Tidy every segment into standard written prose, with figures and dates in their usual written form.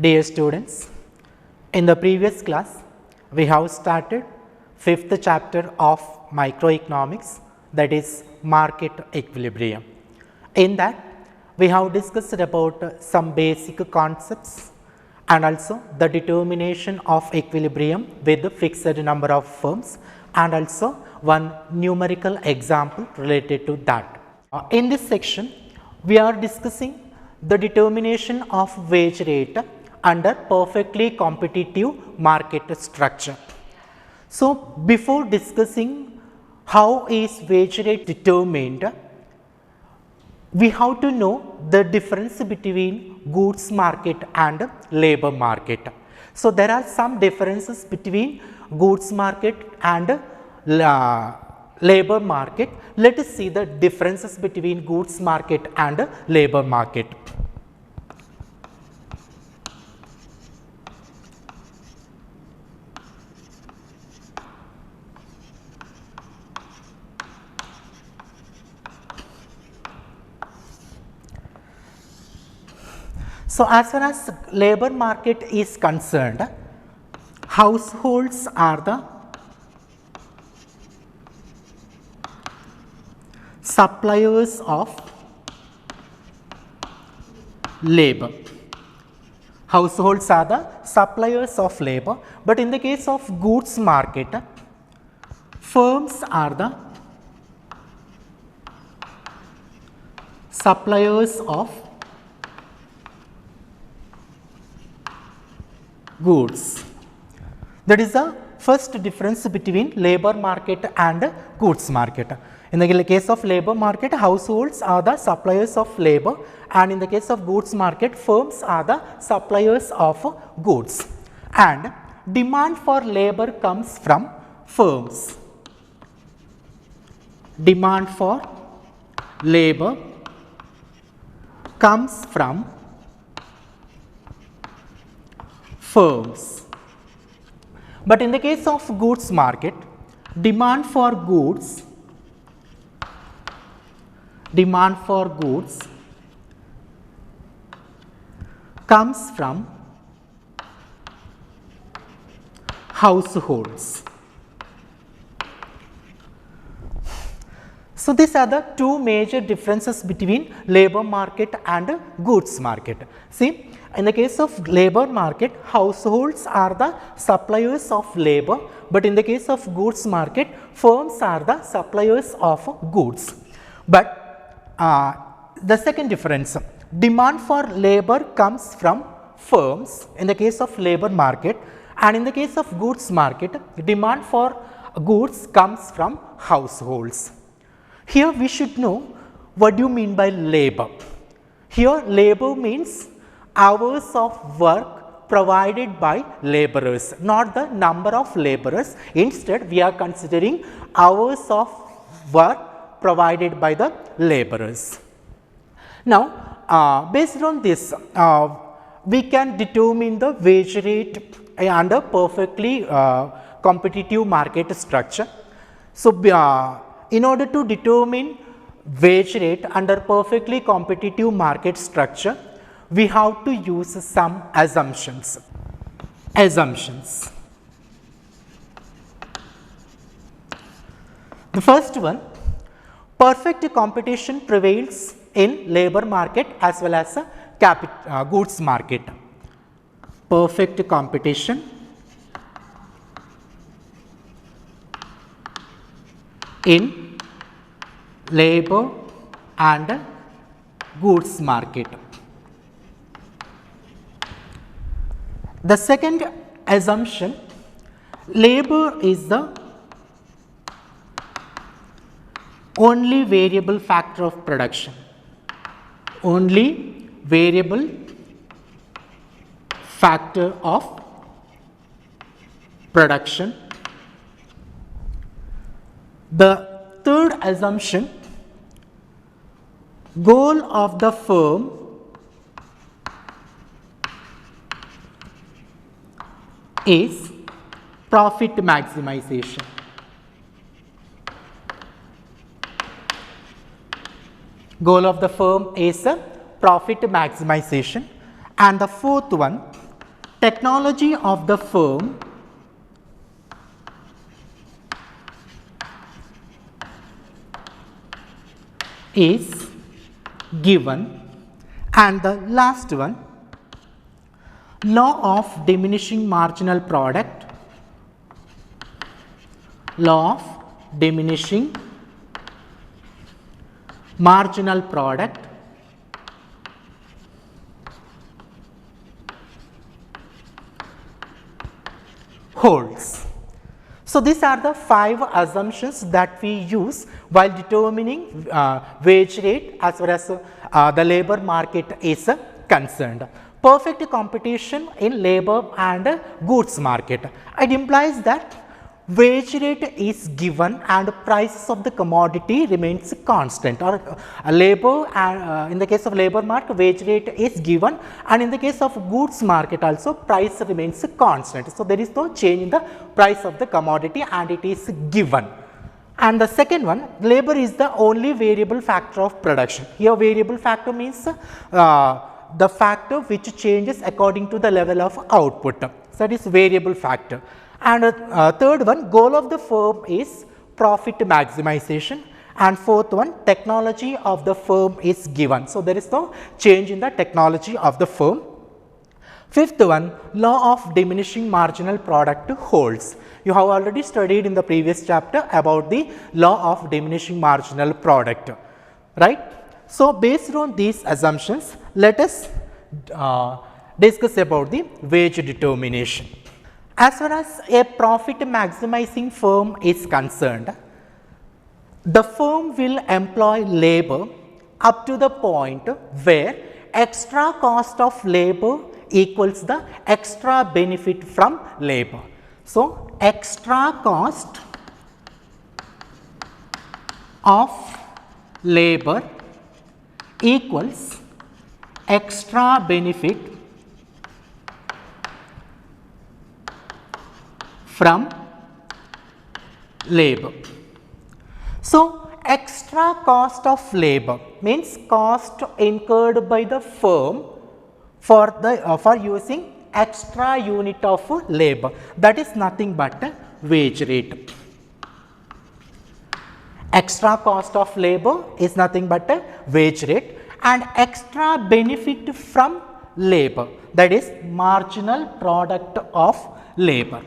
Dear students, in the previous class we have started 5th chapter of microeconomics, that is market equilibrium. In that we have discussed about some basic concepts and also the determination of equilibrium with the fixed number of firms and also one numerical example related to that. In this section we are discussing the determination of wage rate under perfectly competitive market structure. So, before discussing how is wage rate determined, we have to know the difference between goods market and labor market. So, there are some differences between goods market and labor market. Let us see the differences between goods market and labor market. So, as far as labor market is concerned, households are the suppliers of labor. Households are the suppliers of labor, but in the case of goods market, firms are the suppliers of goods. That is the first difference between labor market and goods market. In the case of labor market, households are the suppliers of labor, and in the case of goods market, firms are the suppliers of goods, and demand for labor comes from firms. Demand for labor comes from firms. But in the case of goods market, demand for goods comes from households. So, these are the two major differences between labor market and goods market. See, in the case of labor market, households are the suppliers of labor, but in the case of goods market, firms are the suppliers of goods. But the second difference, demand for labor comes from firms in the case of labor market, and in the case of goods market, demand for goods comes from households. Here we should know what do you mean by labor. Here labor means hours of work provided by laborers, not the number of laborers. Instead, we are considering hours of work provided by the laborers. Now, based on this, we can determine the wage rate under perfectly competitive market structure. So, in order to determine wage rate under perfectly competitive market structure, we have to use some assumptions. The first one, perfect competition prevails in labor market as well as goods market. Perfect competition in labor and goods market. The second assumption, labor is the only variable factor of production. Only variable factor of production. The third assumption, goal of the firm is profit maximization. Goal of the firm is profit maximization. And the fourth one, technology of the firm is given, and the last one, law of diminishing marginal product, law of diminishing marginal product holds. So, these are the 5 assumptions that we use while determining wage rate as far as the labor market is concerned. Perfect competition in labor and goods market. It implies that wage rate is given and prices of the commodity remains constant, or labor in the case of labor market wage rate is given, and in the case of goods market also price remains constant. So, there is no change in the price of the commodity and it is given. And the second one, labor is the only variable factor of production. Here variable factor means the factor which changes according to the level of output. So, that is variable factor. And third one, goal of the firm is profit maximization, and fourth one, technology of the firm is given. So, there is no change in the technology of the firm. Fifth one, law of diminishing marginal product holds. You have already studied in the previous chapter about the law of diminishing marginal product, right. So, based on these assumptions, let us discuss about the wage determination. As far as a profit maximizing firm is concerned, the firm will employ labor up to the point where extra cost of labor equals the extra benefit from labor. So, extra cost of labor equals extra benefit from labor. So, extra cost of labor means cost incurred by the firm for the for using extra unit of labor, that is nothing but a wage rate. Extra cost of labor is nothing but a wage rate, and extra benefit from labor, that is marginal product of labor.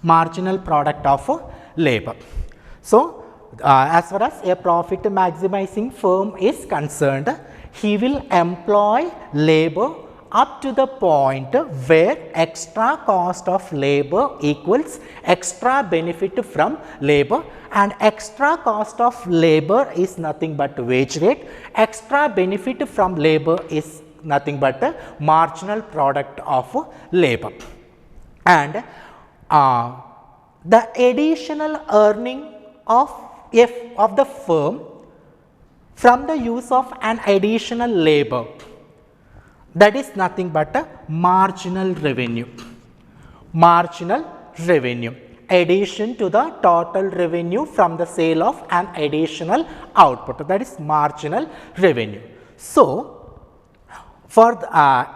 Marginal product of labor. So, as far as a profit maximizing firm is concerned, he will employ labor up to the point where extra cost of labor equals extra benefit from labor, and extra cost of labor is nothing but wage rate, extra benefit from labor is nothing but a marginal product of labor. And the additional earning of the firm from the use of an additional labor, that is nothing but a marginal revenue. Marginal revenue, addition to the total revenue from the sale of an additional output, that is marginal revenue. So, for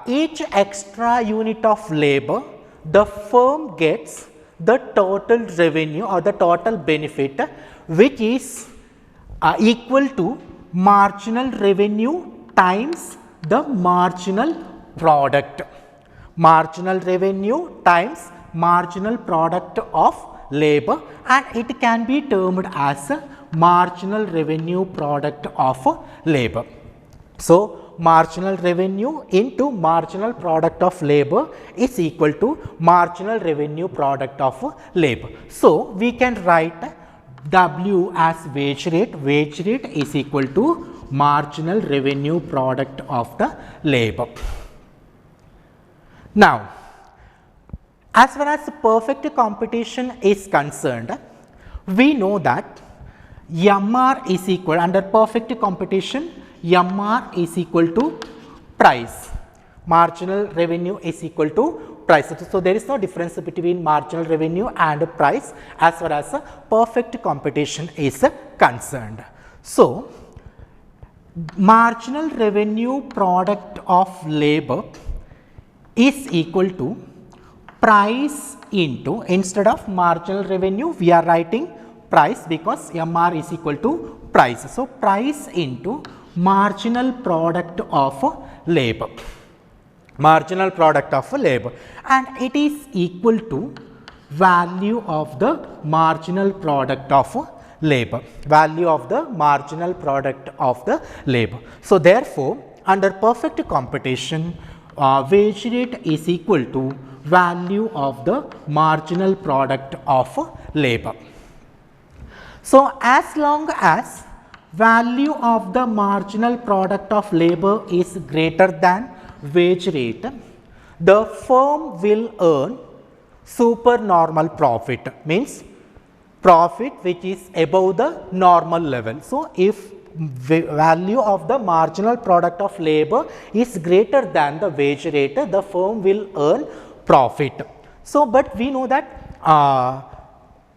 each extra unit of labor, the firm gets the total revenue or the total benefit which is equal to marginal revenue times the marginal product. Marginal revenue times marginal product of labor, and it can be termed as a marginal revenue product of labor. So, marginal revenue into marginal product of labor is equal to marginal revenue product of labor. So, we can write W as wage rate is equal to marginal revenue product of the labor. Now, as far as perfect competition is concerned, we know that MR is equal, under perfect competition, MR is equal to price, marginal revenue is equal to price. So, there is no difference between marginal revenue and price as far as perfect competition is concerned. So, marginal revenue product of labor is equal to price into, instead of marginal revenue we are writing price because MR is equal to price. So, price into marginal product of labor, marginal product of labor, and it is equal to value of the marginal product of labor, value of the marginal product of the labor. So, therefore, under perfect competition, wage rate is equal to value of the marginal product of labor. So, as long as value of the marginal product of labor is greater than wage rate, the firm will earn supernormal profit, means profit which is above the normal level. So, if value of the marginal product of labor is greater than the wage rate, the firm will earn profit. So, but we know that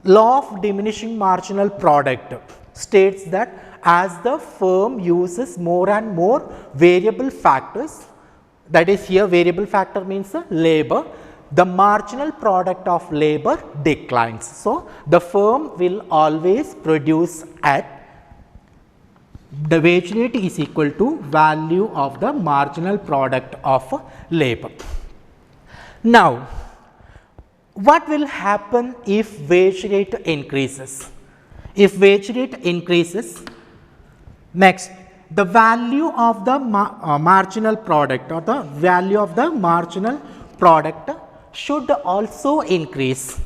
law of diminishing marginal product states that as the firm uses more and more variable factors, that is here variable factor means labor, the marginal product of labor declines. So, the firm will always produce at the wage rate is equal to value of the marginal product of labor. Now, what will happen if wage rate increases? If wage rate increases, next the value of the marginal product or the value of the marginal product should also increase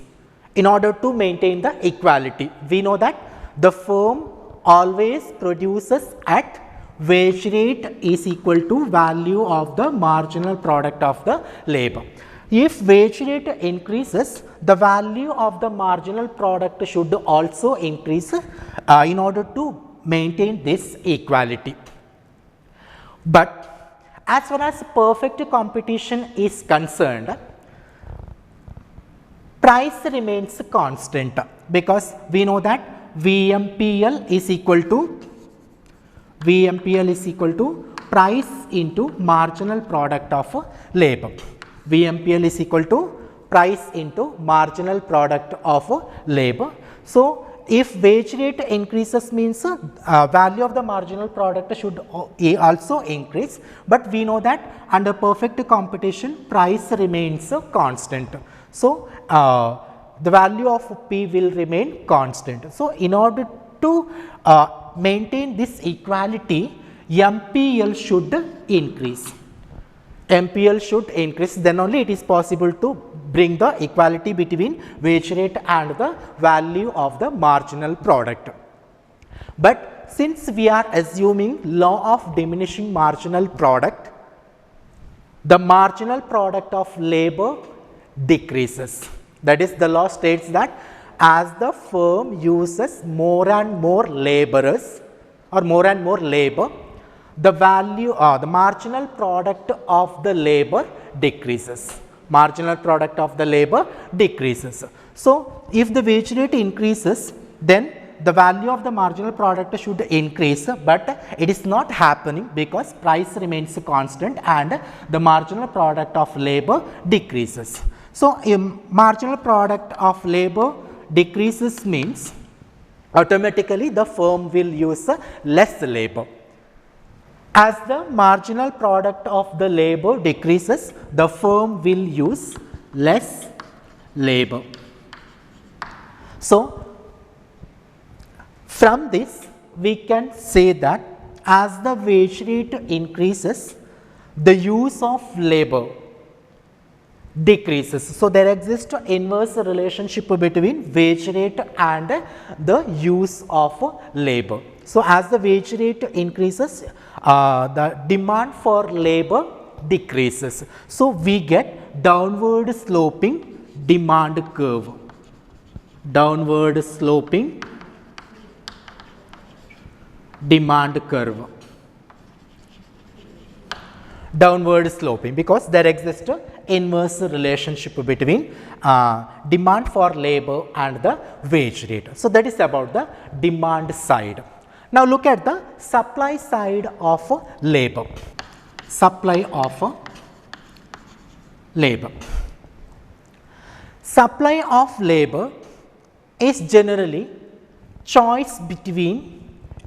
in order to maintain the equality. We know that the firm always produces at wage rate is equal to value of the marginal product of the labor. If wage rate increases, the value of the marginal product should also increase in order to maintain this equality. But as far as perfect competition is concerned, price remains constant because we know that VMPL is equal to price into marginal product of labor. VMPL is equal to price into marginal product of labor. So, if wage rate increases means value of the marginal product should also increase, but we know that under perfect competition price remains constant. So, the value of P will remain constant. So, in order to maintain this equality, MPL should increase. MPL should increase, then only it is possible to bring the equality between wage rate and the value of the marginal product. But since we are assuming law of diminishing marginal product, the marginal product of labor decreases. That is, the law states that as the firm uses more and more laborers or more and more labor, the value or the marginal product of the labor decreases. Marginal product of the labor decreases. So, if the wage rate increases, then the value of the marginal product should increase, but it is not happening because price remains constant and the marginal product of labor decreases. So, marginal product of labor decreases means automatically the firm will use less labor. As the marginal product of the labor decreases, the firm will use less labor. So, from this we can say that as the wage rate increases, the use of labor decreases. So, there exists an inverse relationship between wage rate and the use of labor. So, as the wage rate increases, the demand for labor decreases. So, we get downward sloping demand curve, downward sloping demand curve, downward sloping, because there exists an inverse relationship between demand for labor and the wage rate. So, that is about the demand side. Now, look at the supply side of labor, supply of labor. Supply of labor is generally choice between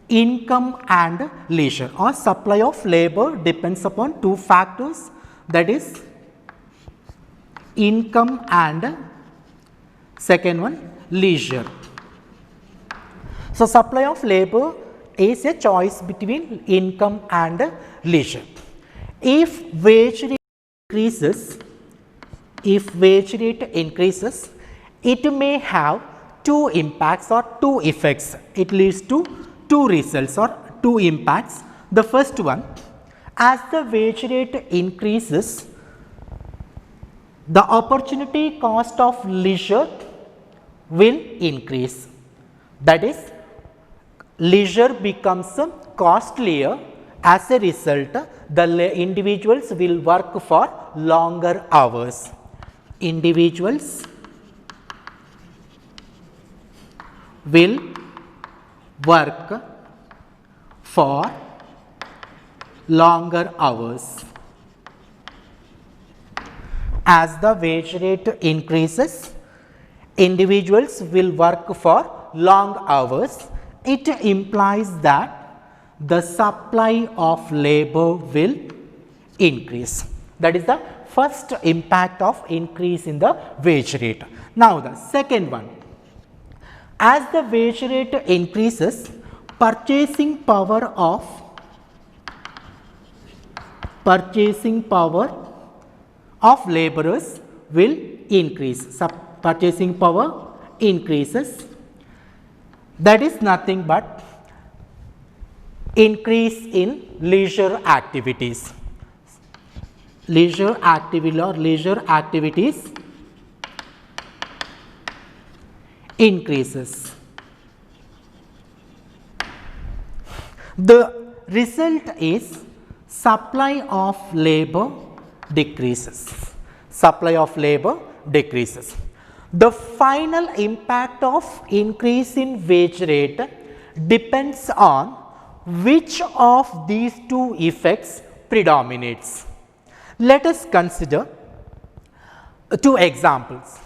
income and leisure, or supply of labor depends upon two factors, that is income and second one leisure. So, supply of labor is a choice between income and leisure. If wage rate increases, it may have two impacts or two effects. It leads to two results or two impacts. The first one, as the wage rate increases, the opportunity cost of leisure will increase. That is, leisure becomes costlier. As a result, the individuals will work for longer hours. Individuals will work for longer hours. As the wage rate increases, individuals will work for long hours. It implies that the supply of labor will increase. That is the first impact of increase in the wage rate. Now, the second one, as the wage rate increases, purchasing power of laborers will increase. Purchasing power increases. That is nothing but increase in leisure activities. Leisure activities increases. The result is supply of labor decreases. The final impact of increase in wage rate depends on which of these two effects predominates. Let us consider two examples.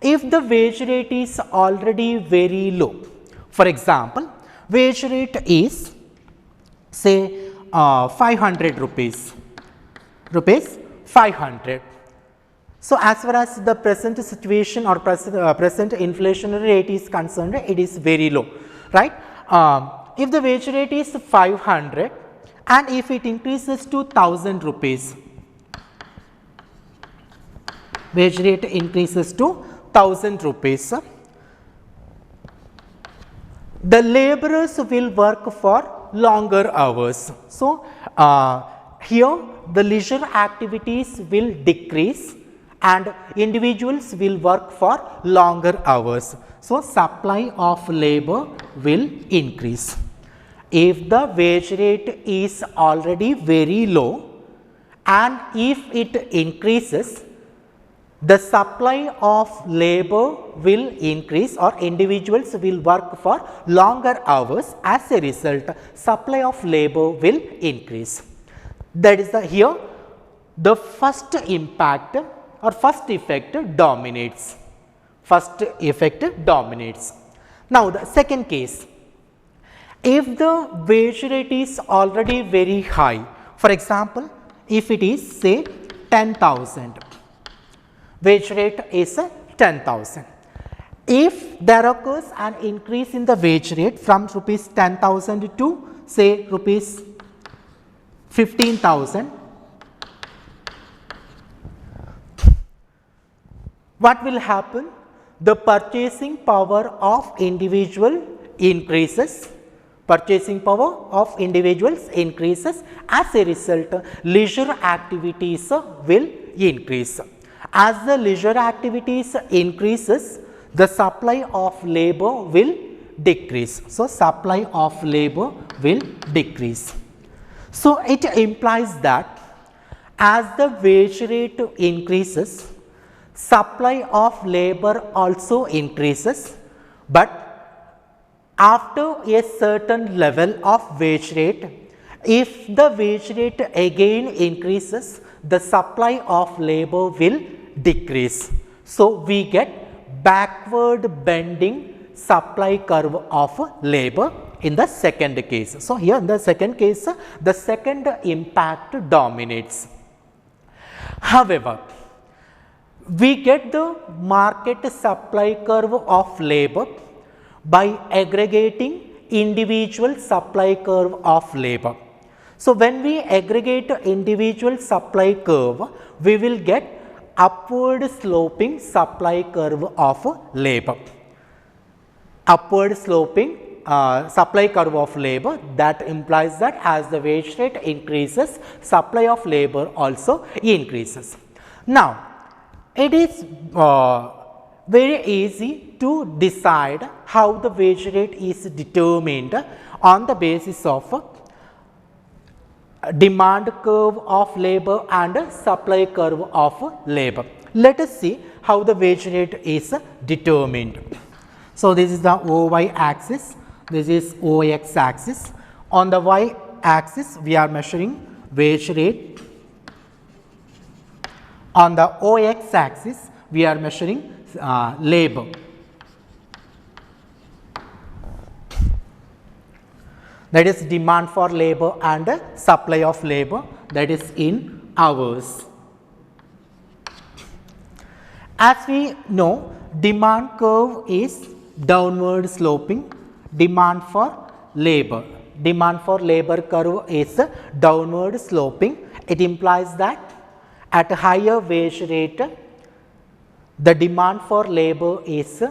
If the wage rate is already very low, for example, wage rate is say 500 rupees, 500. So, as far as the present situation or present inflationary rate is concerned, it is very low, right. If the wage rate is 500 and if it increases to 1000 rupees, wage rate increases to 1000 rupees, the laborers will work for longer hours. So, here the leisure activities will decrease and individuals will work for longer hours. So, supply of labor will increase. If the wage rate is already very low and if it increases, the supply of labor will increase or individuals will work for longer hours. As a result, supply of labor will increase. That is here the first impact or first effect dominates. Now, the second case, if the wage rate is already very high, for example, if it is say 10,000, wage rate is 10,000. If there occurs an increase in the wage rate from rupees 10,000 to say rupees 15,000, what will happen? The purchasing power of individual increases. Purchasing power of individuals increases. As a result, leisure activities will increase. As the leisure activities increases, the supply of labor will decrease. So, supply of labor will decrease. So, it implies that as the wage rate increases, supply of labor also increases, but after a certain level of wage rate, if the wage rate again increases, the supply of labor will decrease. So, we get backward bending supply curve of labor in the second case. So, here in the second case, the second impact dominates. However, we get the market supply curve of labor by aggregating individual supply curve of labor. So, when we aggregate individual supply curve, we will get upward sloping supply curve of labor. Upward sloping supply curve of labor, that implies that as the wage rate increases, supply of labor also increases. Now, it is very easy to decide how the wage rate is determined on the basis of demand curve of labor and supply curve of labor. Let us see how the wage rate is determined. So, this is the OY axis, this is OX axis. On the Y axis, we are measuring wage rate. On the OX axis, we are measuring labor. That is demand for labor and supply of labor, that is in hours. As we know, demand curve is downward sloping, demand for labor. Demand for labor curve is downward sloping. It implies that at a higher wage rate, the demand for labor is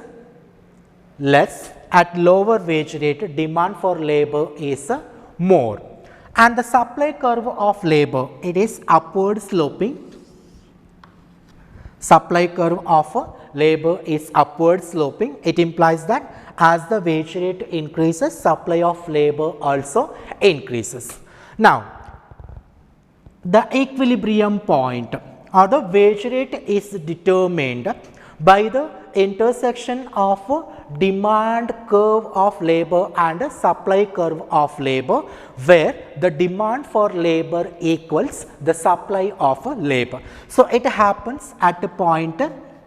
less. At lower wage rate, demand for labor is more. And the supply curve of labor, it is upward sloping. Supply curve of labor is upward sloping. It implies that as the wage rate increases, supply of labor also increases. Now, the equilibrium point or the wage rate is determined by the intersection of demand curve of labor and supply curve of labor, where the demand for labor equals the supply of labor. So, it happens at a point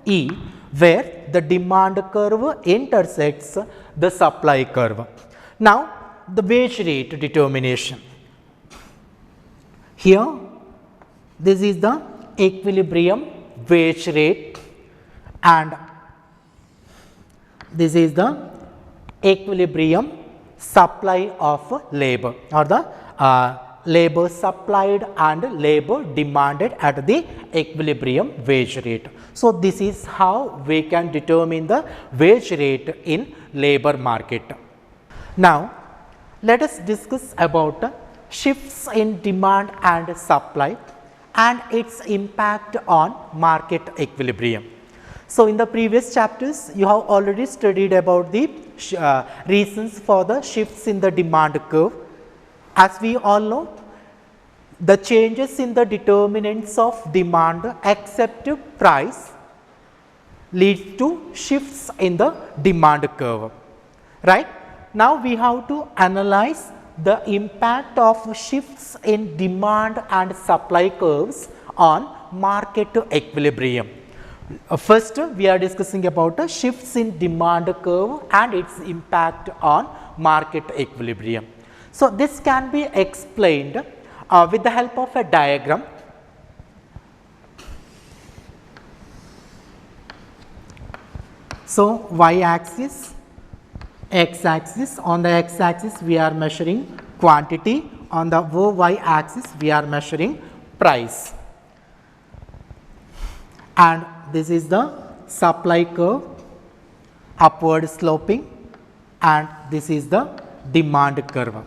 E, where the demand curve intersects the supply curve. Now, the wage rate determination. Here, this is the equilibrium wage rate and this is the equilibrium supply of labor, or the labor supplied and labor demanded at the equilibrium wage rate. So, this is how we can determine the wage rate in labor market. Now, let us discuss about shifts in demand and supply and its impact on market equilibrium. So, in the previous chapters, you have already studied about the reasons for the shifts in the demand curve. As we all know, the changes in the determinants of demand except price leads to shifts in the demand curve, right. Now, we have to analyze the impact of shifts in demand and supply curves on market equilibrium. First, we are discussing about shifts in demand curve and its impact on market equilibrium. So, this can be explained with the help of a diagram. So, y axis, x axis. On the x axis, we are measuring quantity. On the y axis, we are measuring price. And this is the supply curve, upward sloping, and this is the demand curve.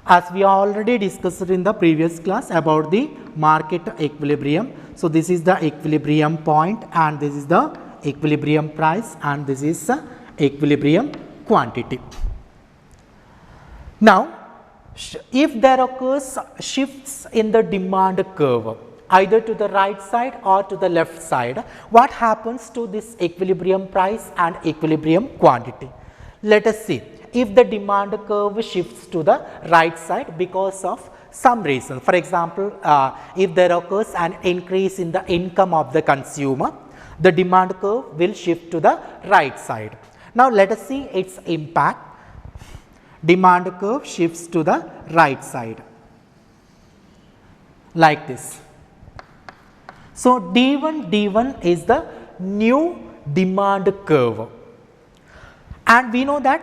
As we already discussed in the previous class about the market equilibrium. So, this is the equilibrium point and this is the equilibrium price and this is the equilibrium quantity. Now, if there occurs shifts in the demand curve, either to the right side or to the left side, what happens to this equilibrium price and equilibrium quantity? Let us see. If the demand curve shifts to the right side because of some reason, for example, if there occurs an increase in the income of the consumer, the demand curve will shift to the right side. Now, let us see its impact. Demand curve shifts to the right side like this. So, D1 is the new demand curve, and we know that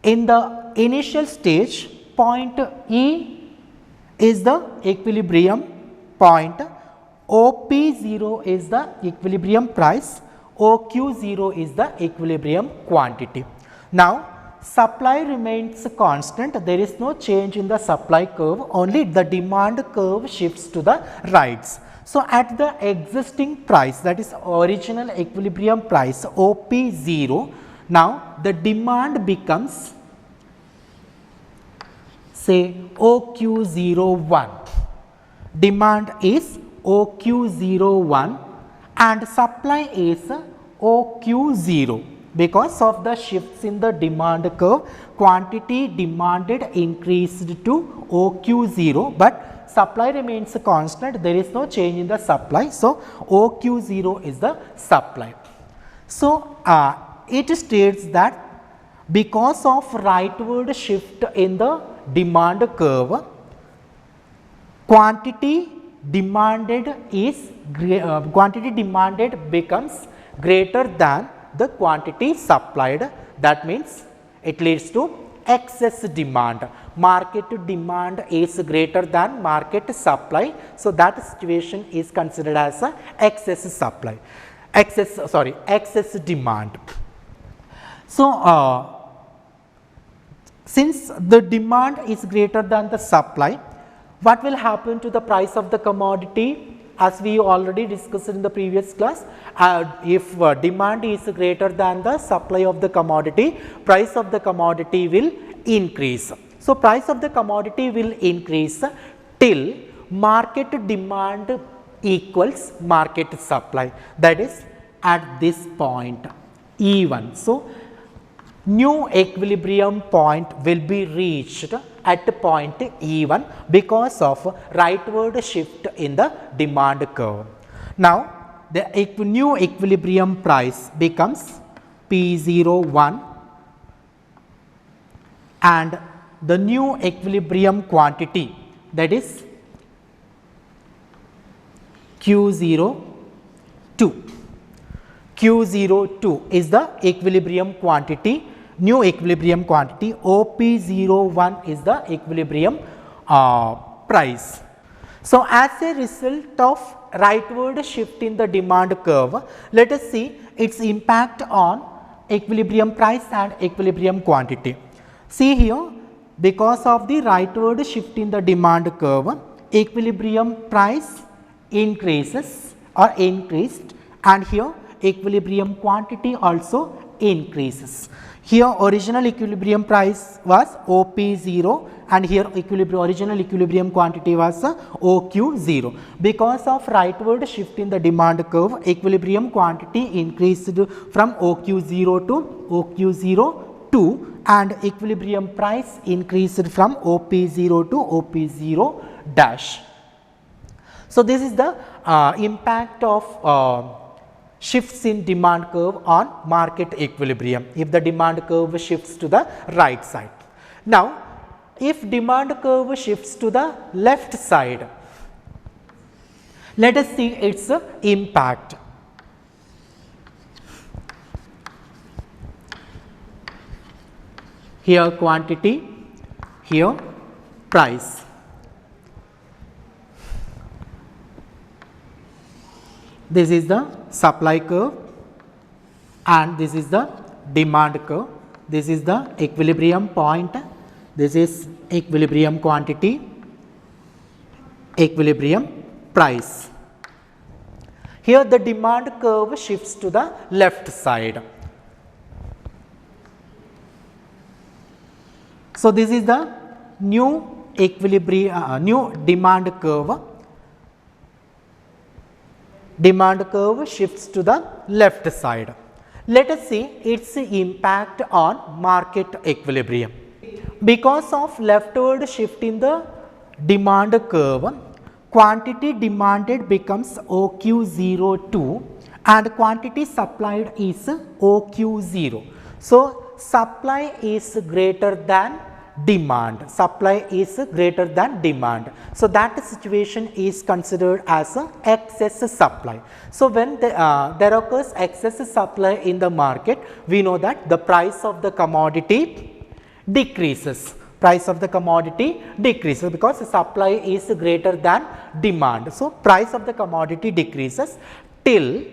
in the initial stage point E is the equilibrium point, OP0 is the equilibrium price, OQ0 is the equilibrium quantity. Now, supply remains constant, there is no change in the supply curve, only the demand curve shifts to the right. So, at the existing price, that is original equilibrium price OP0, now the demand becomes say OQ01, demand is OQ01 and supply is OQ0. Because of the shifts in the demand curve, quantity demanded increased to OQ0, but supply remains constant, there is no change in the supply. So, OQ0 is the supply. So, it states that because of rightward shift in the demand curve, quantity demanded becomes greater than the quantity supplied. That means it leads to excess demand. Market demand is greater than market supply. So, that situation is considered as a excess supply, excess demand. So, since the demand is greater than the supply, what will happen to the price of the commodity? As we already discussed in the previous class, if demand is greater than the supply of the commodity, price of the commodity will increase. So, price of the commodity will increase till market demand equals market supply, that is at this point E1. So, new equilibrium point will be reached at point E1 because of rightward shift in the demand curve. Now, the new equilibrium price becomes P01 and the new equilibrium quantity, that is Q02. Q02 is the equilibrium quantity, new equilibrium quantity, OP01 is the equilibrium price. So, as a result of rightward shift in the demand curve, let us see its impact on equilibrium price and equilibrium quantity. See here, because of the rightward shift in the demand curve, equilibrium price increases or increased, and here equilibrium quantity also increases. Here original equilibrium price was OP0 and here original equilibrium quantity was OQ0. Because of rightward shift in the demand curve, equilibrium quantity increased from OQ0 to OQ02 and equilibrium price increased from OP0 to OP0 dash. So, this is the impact of shifts in demand curve on market equilibrium if the demand curve shifts to the right side. Now, if demand curve shifts to the left side, let us see its impact. Here quantity, here price. This is the supply curve and this is the demand curve. This is the equilibrium point, this is equilibrium quantity, equilibrium price. Here the demand curve shifts to the left side. So, this is the new equilibrium, new demand curve. Demand curve shifts to the left side. Let us see its impact on market equilibrium. Because of leftward shift in the demand curve, quantity demanded becomes OQ02 and quantity supplied is OQ0. So, supply is greater than demand, supply is greater than demand. So, that situation is considered as a excess supply. So, when there occurs excess supply in the market, we know that the price of the commodity decreases, price of the commodity decreases because supply is greater than demand. So, price of the commodity decreases till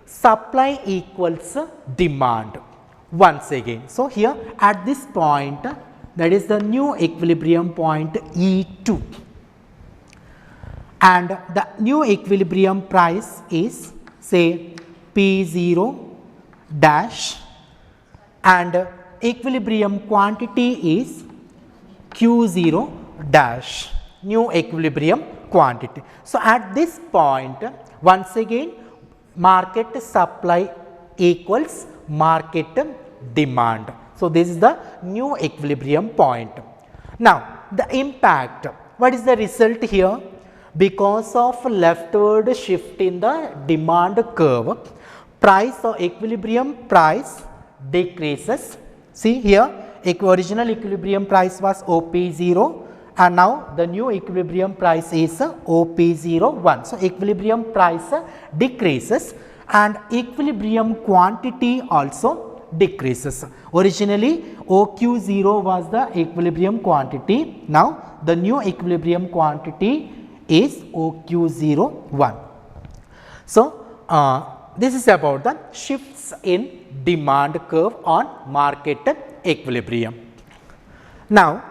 supply equals demand once again. So, here at this point, that is the new equilibrium point E2, and the new equilibrium price is say P0 dash, and equilibrium quantity is Q0 dash, new equilibrium quantity. So, at this point once again market supply equals market demand. So, this is the new equilibrium point. Now, the impact, what is the result here? Because of leftward shift in the demand curve, price or equilibrium price decreases. See here, original equilibrium price was OP0 and now the new equilibrium price is OP01. So, equilibrium price decreases and equilibrium quantity also decreases. Originally OQ0 was the equilibrium quantity, now the new equilibrium quantity is OQ01. So, this is about the shifts in demand curve on market equilibrium. Now,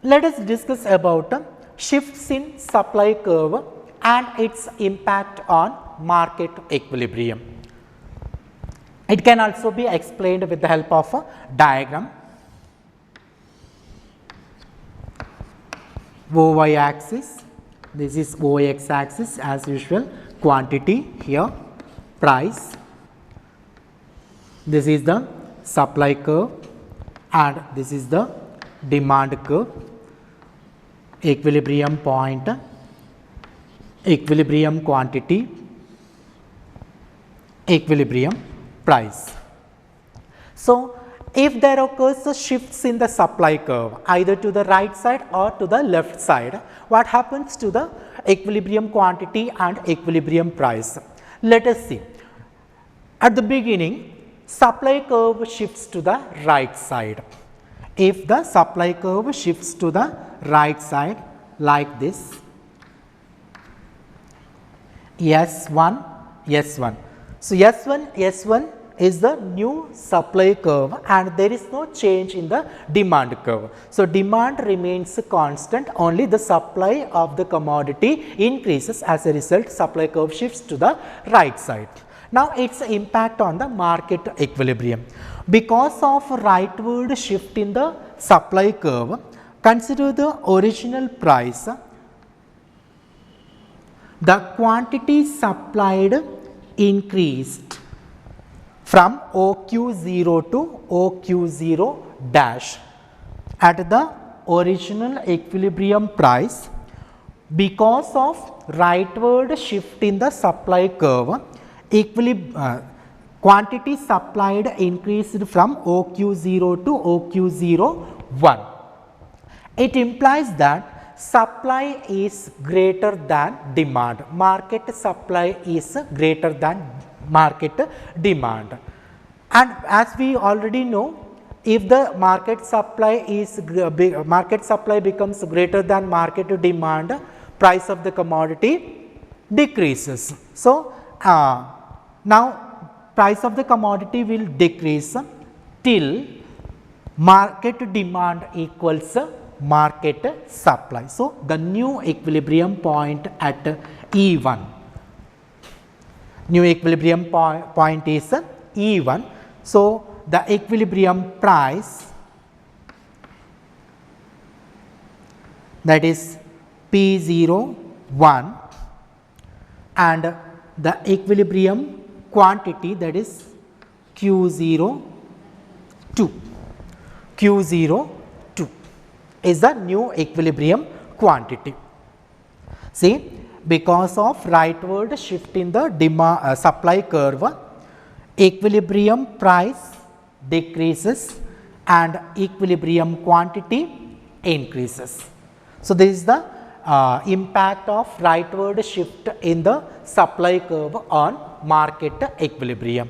let us discuss about shifts in supply curve and its impact on market equilibrium. It can also be explained with the help of a diagram. OY axis, this is OX axis as usual, quantity here, price, this is the supply curve and this is the demand curve, equilibrium point, equilibrium quantity, equilibrium price. So, if there occurs shifts in the supply curve either to the right side or to the left side, what happens to the equilibrium quantity and equilibrium price? Let us see. At the beginning, supply curve shifts to the right side. If the supply curve shifts to the right side like this, S1, S1. So, S1 is the new supply curve and there is no change in the demand curve. So, demand remains constant, only the supply of the commodity increases, as a result supply curve shifts to the right side. Now, its impact on the market equilibrium. Because of rightward shift in the supply curve, consider the original price, the quantity supplied increased from OQ0 to OQ0 dash. At the original equilibrium price, because of rightward shift in the supply curve, quantity supplied increased from OQ0 to OQ01. It implies that supply is greater than demand, market supply is greater than market demand. And as we already know, if the market supply becomes greater than market demand, price of the commodity decreases. So, now price of the commodity will decrease till market demand equals market supply. So, the new equilibrium point at E1, new equilibrium point is E1. So, the equilibrium price, that is P01, and the equilibrium quantity, that is Q02. Q02 is the new equilibrium quantity. See, because of rightward shift in the supply curve, equilibrium price decreases and equilibrium quantity increases. So, this is the impact of rightward shift in the supply curve on market equilibrium.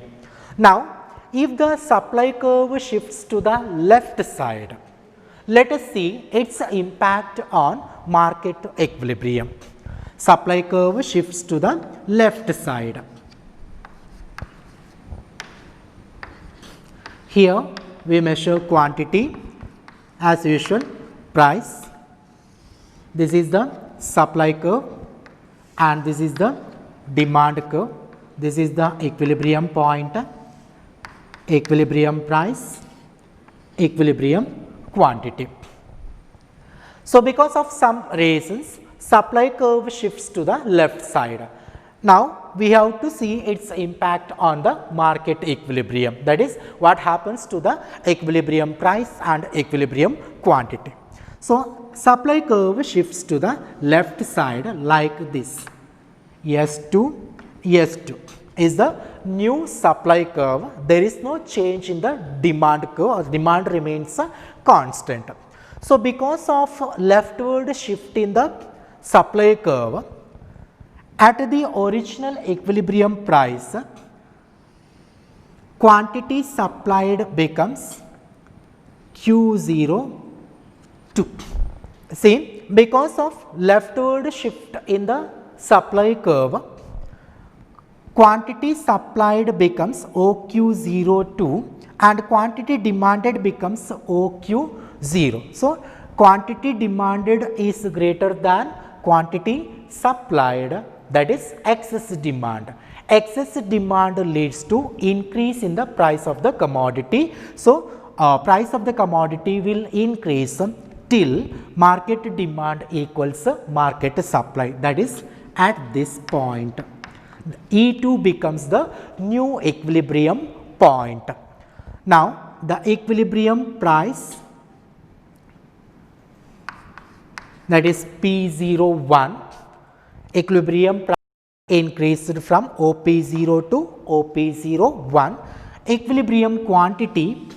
Now, if the supply curve shifts to the left side, let us see its impact on market equilibrium. Supply curve shifts to the left side. Here we measure quantity as usual, price. This is the supply curve and this is the demand curve. This is the equilibrium point, equilibrium price, equilibrium quantity. So, because of some reasons, supply curve shifts to the left side. Now, we have to see its impact on the market equilibrium, that is what happens to the equilibrium price and equilibrium quantity. So, supply curve shifts to the left side like this. S2, S2 is the new supply curve. There is no change in the demand curve, or demand remains constant. So, because of leftward shift in the supply curve, at the original equilibrium price, quantity supplied becomes Q02. See, because of leftward shift in the supply curve, quantity supplied becomes OQ02 and quantity demanded becomes OQ0. So, quantity demanded is greater than quantity supplied, that is excess demand. Excess demand leads to increase in the price of the commodity. So, price of the commodity will increase till market demand equals market supply, that is at this point. E2 becomes the new equilibrium point. Now, the equilibrium price, that is P01, equilibrium price increased from OP0 to OP01, equilibrium quantity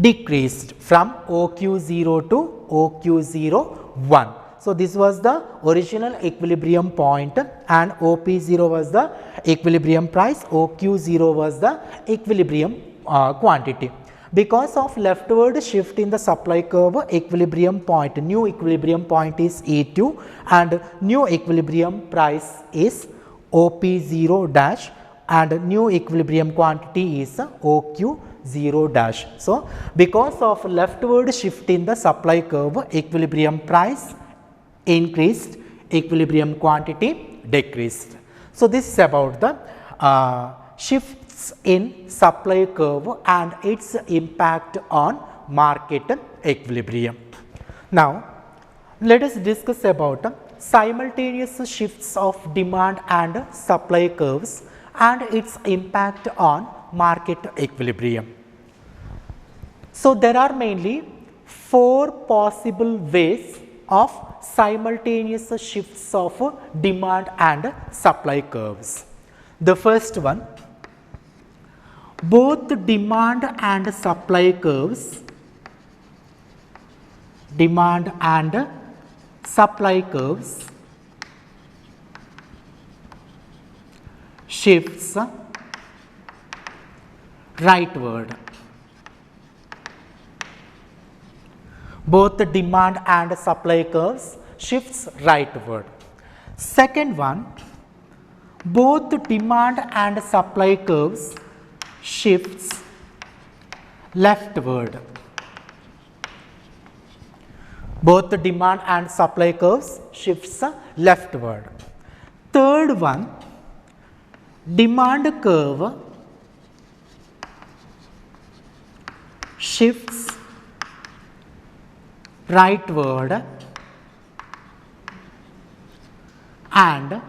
decreased from OQ0 to OQ01. So, this was the original equilibrium point and OP0 was the equilibrium price, OQ0 was the equilibrium quantity. Because of leftward shift in the supply curve, equilibrium point, new equilibrium point is E2 and new equilibrium price is OP0 dash and new equilibrium quantity is OQ0 dash. So, because of leftward shift in the supply curve, equilibrium price increased, equilibrium quantity decreased. So, this is about the shifts in supply curve and its impact on market equilibrium. Now, let us discuss about simultaneous shifts of demand and supply curves and its impact on market equilibrium. So, there are mainly 4 possible ways of simultaneous shifts of demand and supply curves. The first one, both demand and supply curves, shifts rightward. Both the demand and supply curves shifts rightward. Second one, both the demand and supply curves shifts leftward. Both the demand and supply curves shifts leftward. Third one, demand curve shifts rightward and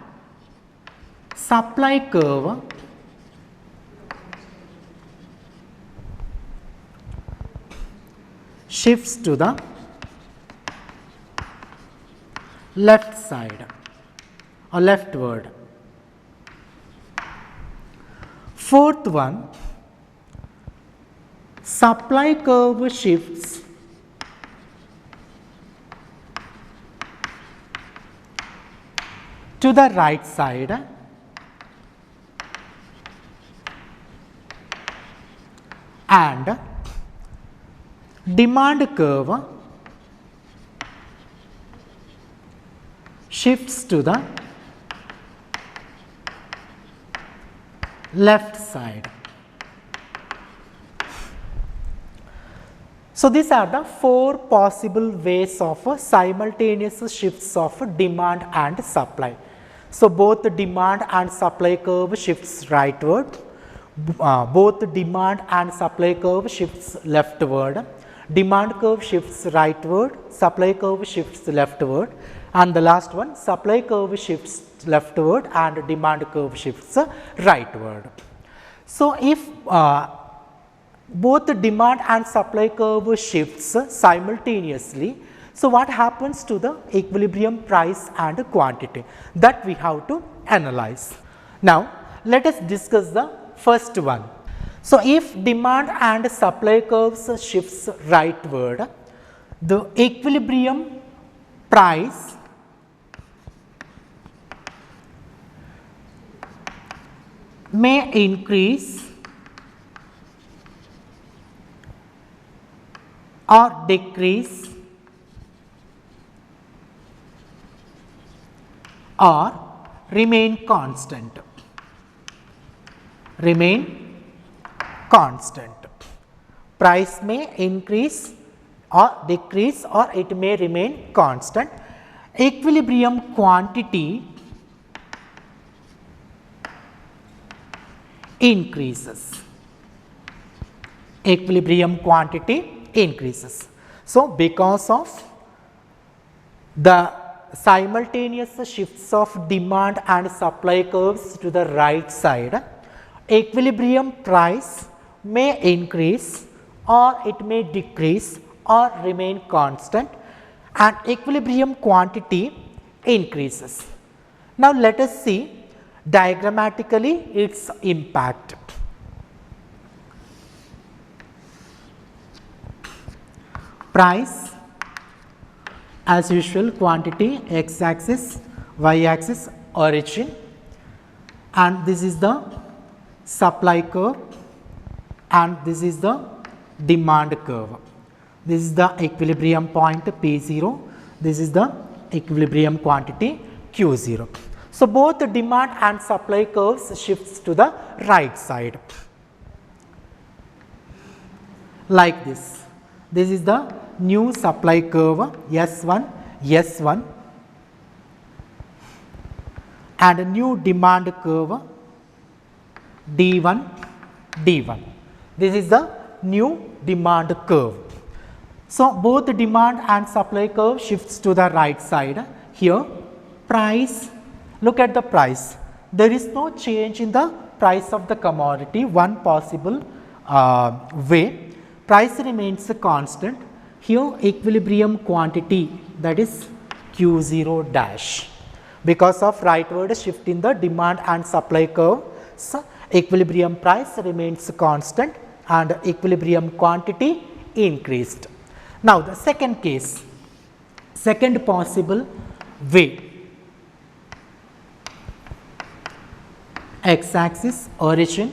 supply curve shifts to the left side or leftward. Fourth one, supply curve shifts to the right side and demand curve shifts to the left side. So, these are the four possible ways of simultaneous shifts of demand and supply. So, both the demand and supply curve shifts rightward, both the demand and supply curve shifts leftward, demand curve shifts rightward, supply curve shifts leftward, and the last one, supply curve shifts leftward and demand curve shifts rightward. So, if both the demand and supply curve shifts simultaneously, so what happens to the equilibrium price and quantity, that we have to analyze. Now, let us discuss the first one. So, if demand and supply curves shifts rightward, the equilibrium price may increase or decrease or remain constant. Price may increase or decrease or it may remain constant. Equilibrium quantity increases. So, because of the simultaneous shifts of demand and supply curves to the right side, equilibrium price may increase or it may decrease or remain constant and equilibrium quantity increases. Now, let us see diagrammatically its impact. Price as usual, quantity, x axis, y axis, origin, and this is the supply curve and this is the demand curve. This is the equilibrium point P0, this is the equilibrium quantity Q0. So, both the demand and supply curves shifts to the right side like this. This is the new supply curve S1 and a new demand curve D1. This is the new demand curve. So, both the demand and supply curve shifts to the right side. Here price, look at the price, there is no change in the price of the commodity, one possible way. Price remains constant. Here equilibrium quantity, that is Q0 dash. Because of rightward shift in the demand and supply curve, so equilibrium price remains constant and equilibrium quantity increased. Now, the second case, second possible way, x axis origin,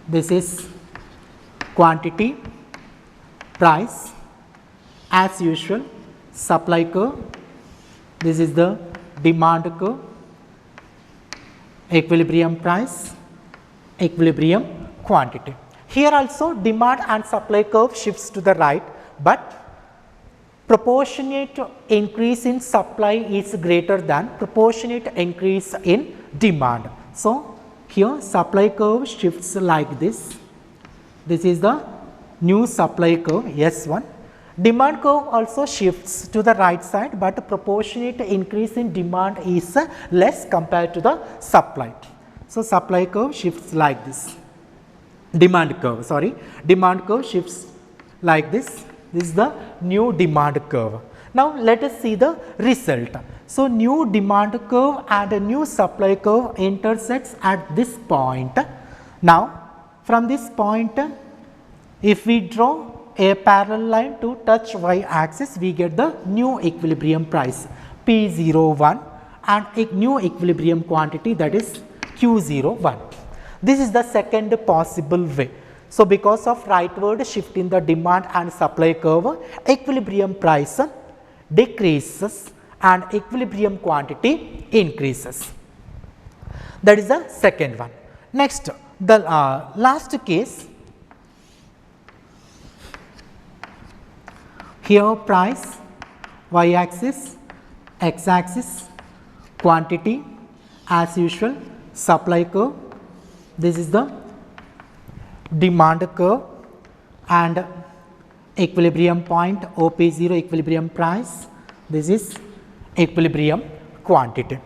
this is quantity, price, as usual supply curve, this is the demand curve, equilibrium price, equilibrium quantity. Here also demand and supply curve shifts to the right, but proportionate increase in supply is greater than proportionate increase in demand. So, here supply curve shifts like this. This is the new supply curve S1. Demand curve also shifts to the right side, but proportionate increase in demand is less compared to the supply. So, supply curve shifts like this. Demand curve shifts like this. This is the new demand curve. Now, let us see the result. So, new demand curve and a new supply curve intersects at this point. Now, from this point, if we draw a parallel line to touch y axis, we get the new equilibrium price P01 and a new equilibrium quantity, that is Q01. This is the second possible way. So, because of rightward shift in the demand and supply curve, equilibrium price decreases and equilibrium quantity increases. That is the second one. Next, the last case, here price, y axis, x axis, quantity, as usual, supply curve. This is the demand curve and equilibrium point OP0 equilibrium price. This is equilibrium quantity.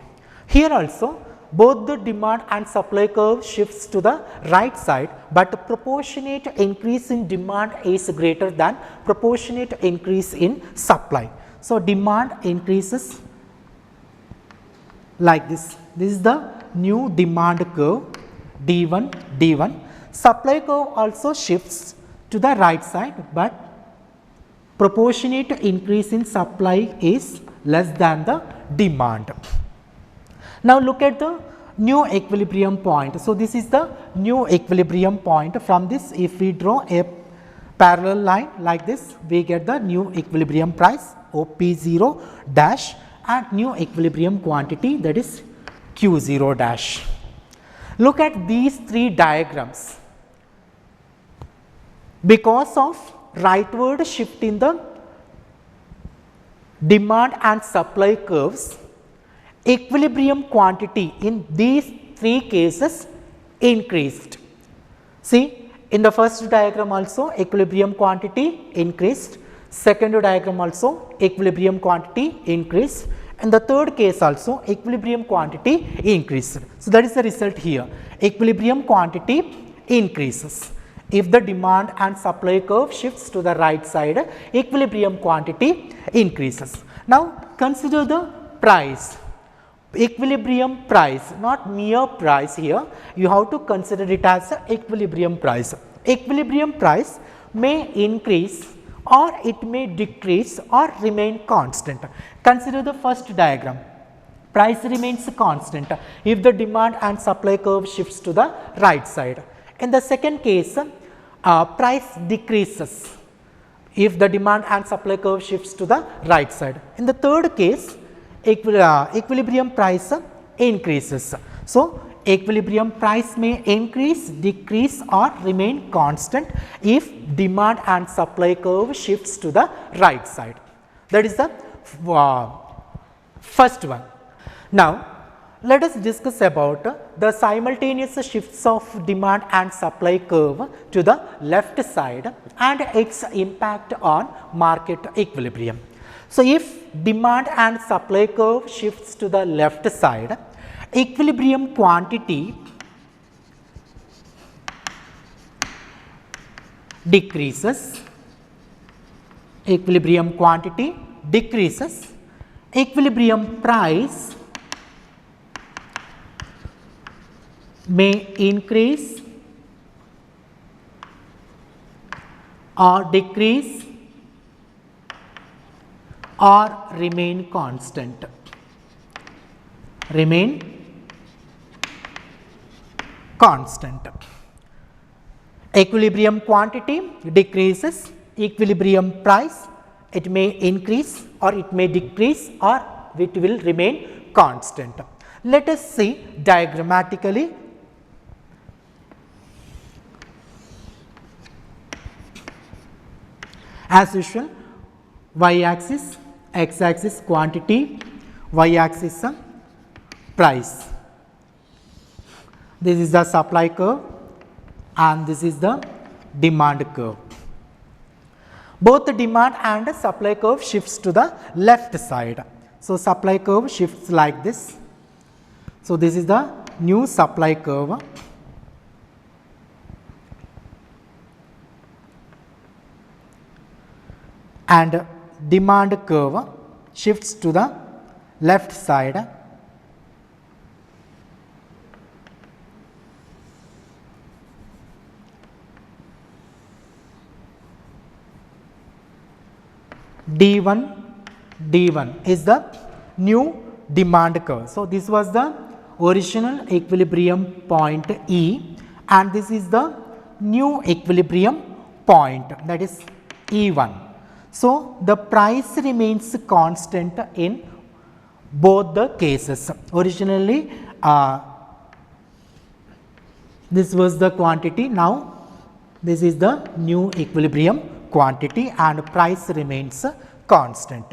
Here also both the demand and supply curve shifts to the right side, but proportionate increase in demand is greater than proportionate increase in supply. So, demand increases like this. This is the new demand curve D1 D1. Supply curve also shifts to the right side, but proportionate increase in supply is less than the demand. Now, look at the new equilibrium point. So, this is the new equilibrium point. From this, if we draw a parallel line like this, we get the new equilibrium price OP0 dash and new equilibrium quantity, that is Q0 dash. Look at these three diagrams. Because of rightward shift in the demand and supply curves, equilibrium quantity in these three cases increased. See, in the first diagram also equilibrium quantity increased, second diagram also equilibrium quantity increased, and the third case also equilibrium quantity increased. So, that is the result here, equilibrium quantity increases. If the demand and supply curve shifts to the right side, equilibrium quantity increases. Now, consider the price. Equilibrium price, not mere price here, you have to consider it as a equilibrium price. Equilibrium price may increase or it may decrease or remain constant. Consider the first diagram. Price remains constant if the demand and supply curve shifts to the right side. In the second case, price decreases if the demand and supply curve shifts to the right side. In the third case, equilibrium price increases. So, equilibrium price may increase, decrease or remain constant if demand and supply curve shifts to the right side. That is the first one. Now, let us discuss about the simultaneous shifts of demand and supply curve to the left side and its impact on market equilibrium. So, if demand and supply curve shifts to the left side, equilibrium quantity decreases, equilibrium quantity decreases, equilibrium price may increase or decrease or remain constant. Equilibrium quantity decreases, equilibrium price, it may increase or it may decrease or it will remain constant. Let us see diagrammatically. As usual, y axis, x axis quantity, y axis price. This is the supply curve and this is the demand curve. Both the demand and supply curve shifts to the left side. So, supply curve shifts like this. So, this is the new supply curve and demand curve shifts to the left side. D1 is the new demand curve. So, this was the original equilibrium point E, and this is the new equilibrium point, that is E1. So, the price remains constant in both the cases. Originally this was the quantity, now this is the new equilibrium quantity and price remains constant.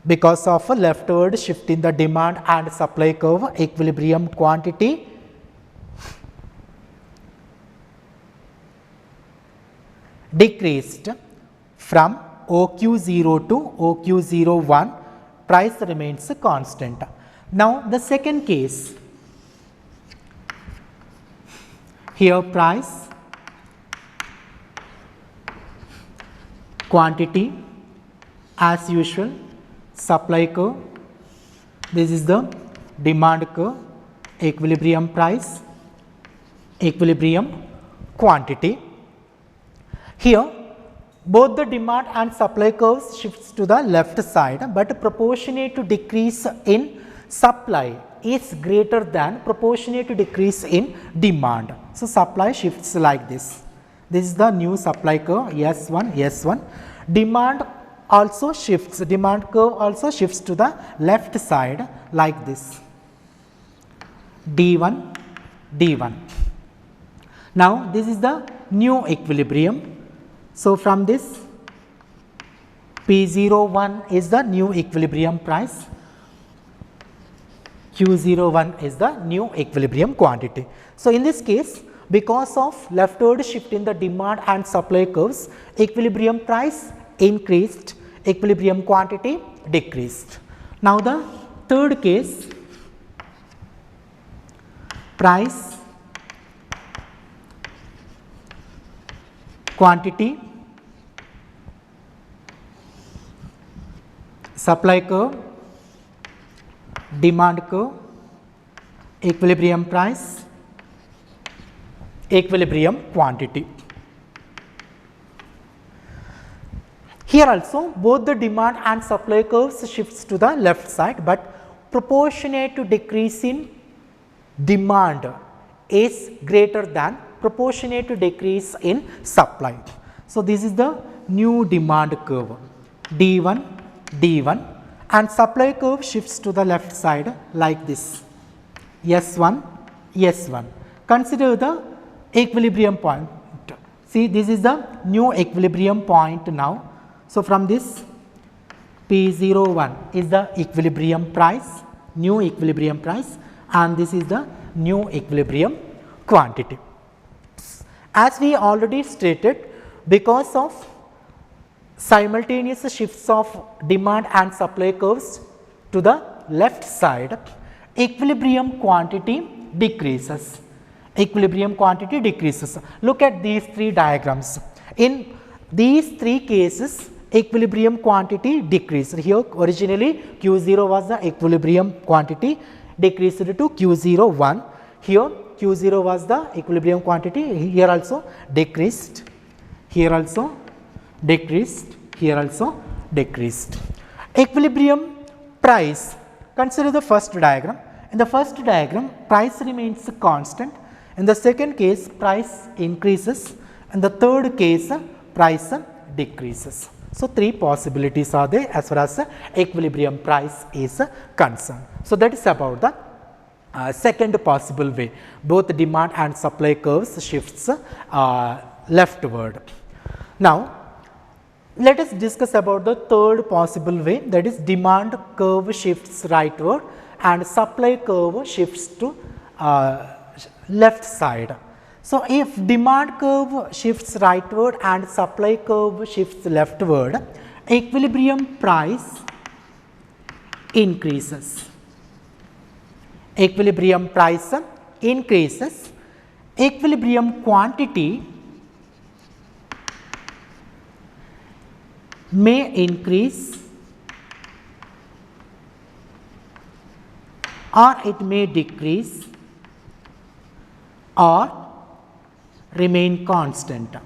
Because of a leftward shift in the demand and supply curve, equilibrium quantity decreased from OQ0 to OQ01, price remains constant. Now, the second case, here price, quantity as usual, supply curve, this is the demand curve, equilibrium price, equilibrium quantity. Here both the demand and supply curves shifts to the left side, but proportionate to decrease in supply is greater than proportionate to decrease in demand. So, supply shifts like this. This is the new supply curve S1, S1. Demand also shifts, demand curve also shifts to the left side like this, D1, D1. Now, this is the new equilibrium. So, from this P01 is the new equilibrium price, Q01 is the new equilibrium quantity. So, in this case, because of leftward shift in the demand and supply curves, equilibrium price increased, equilibrium quantity decreased. Now, the third case, price, quantity, supply curve, demand curve, equilibrium price, equilibrium quantity. Here also both the demand and supply curves shifts to the left side, but proportionate to decrease in demand is greater than proportionate to decrease in supply. So, this is the new demand curve D1, D1, and supply curve shifts to the left side like this, S1, S1. Consider the equilibrium point. See, this is the new equilibrium point now. So, from this P01 is the equilibrium price, new equilibrium price, and this is the new equilibrium quantity. As we already stated, because of simultaneous shifts of demand and supply curves to the left side, equilibrium quantity decreases. Equilibrium quantity decreases. Look at these three diagrams. In these three cases, equilibrium quantity decreased. Here originally Q0 was the equilibrium quantity, decreased to Q01. Here Q0 was the equilibrium quantity, here also decreased, here also decreased, here also decreased. Equilibrium price, consider the first diagram. In the first diagram, price remains constant. In the second case, price increases. In the third case, price decreases. So, three possibilities are there as far as equilibrium price is concerned. So, that is about the second possible way, both demand and supply curves shifts leftward. Now, let us discuss about the third possible way, that is demand curve shifts rightward and supply curve shifts to left side. So, if demand curve shifts rightward and supply curve shifts leftward, equilibrium price increases. Equilibrium price increases, equilibrium quantity may increase or it may decrease or remain constant.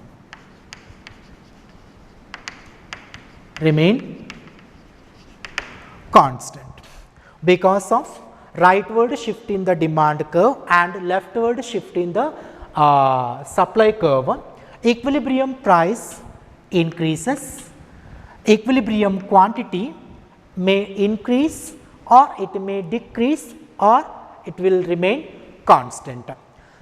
Remain constant because of rightward shift in the demand curve and leftward shift in the supply curve. Equilibrium price increases, equilibrium quantity may increase or it may decrease or it will remain constant.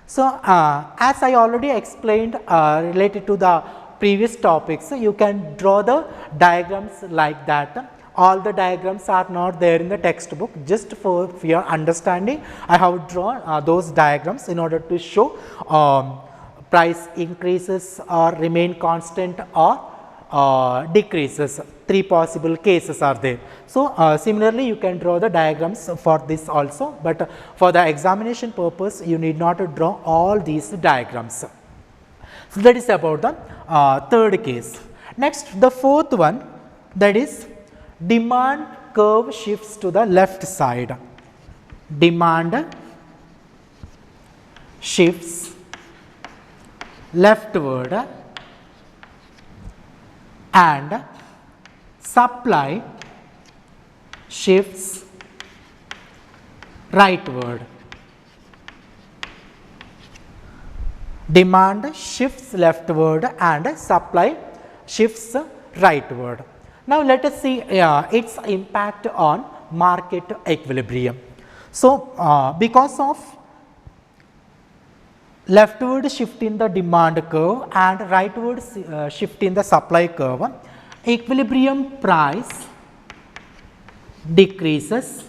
So, as I already explained related to the previous topics, you can draw the diagrams like that. All the diagrams are not there in the textbook, just for your understanding I have drawn those diagrams in order to show price increases or remain constant or decreases. Three possible cases are there. So, similarly you can draw the diagrams for this also, but for the examination purpose you need not to draw all these diagrams. So, that is about the third case. Next, the fourth one, that is demand curve shifts to the left side. Demand shifts leftward and supply shifts rightward. Demand shifts leftward and supply shifts rightward. Now, let us see its impact on market equilibrium. So, because of leftward shift in the demand curve and rightward shift in the supply curve, equilibrium price decreases,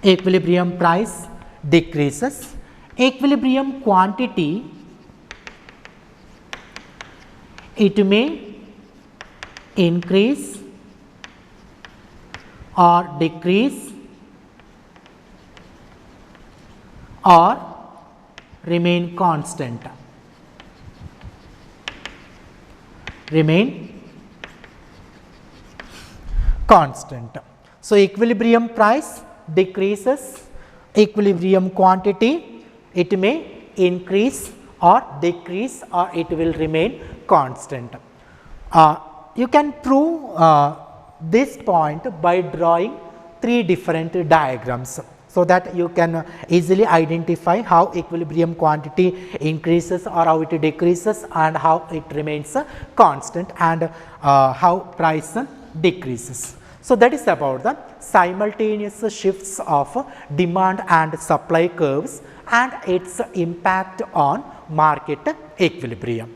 equilibrium price decreases, equilibrium quantity it may increase or decrease or remain constant. Remain constant. So, equilibrium price decreases, equilibrium quantity it may increase or decrease or it will remain constant. You can prove this point by drawing three different diagrams, so that you can easily identify how equilibrium quantity increases or how it decreases and how it remains constant and how price decreases. So, that is about the simultaneous shifts of demand and supply curves and its impact on market equilibrium.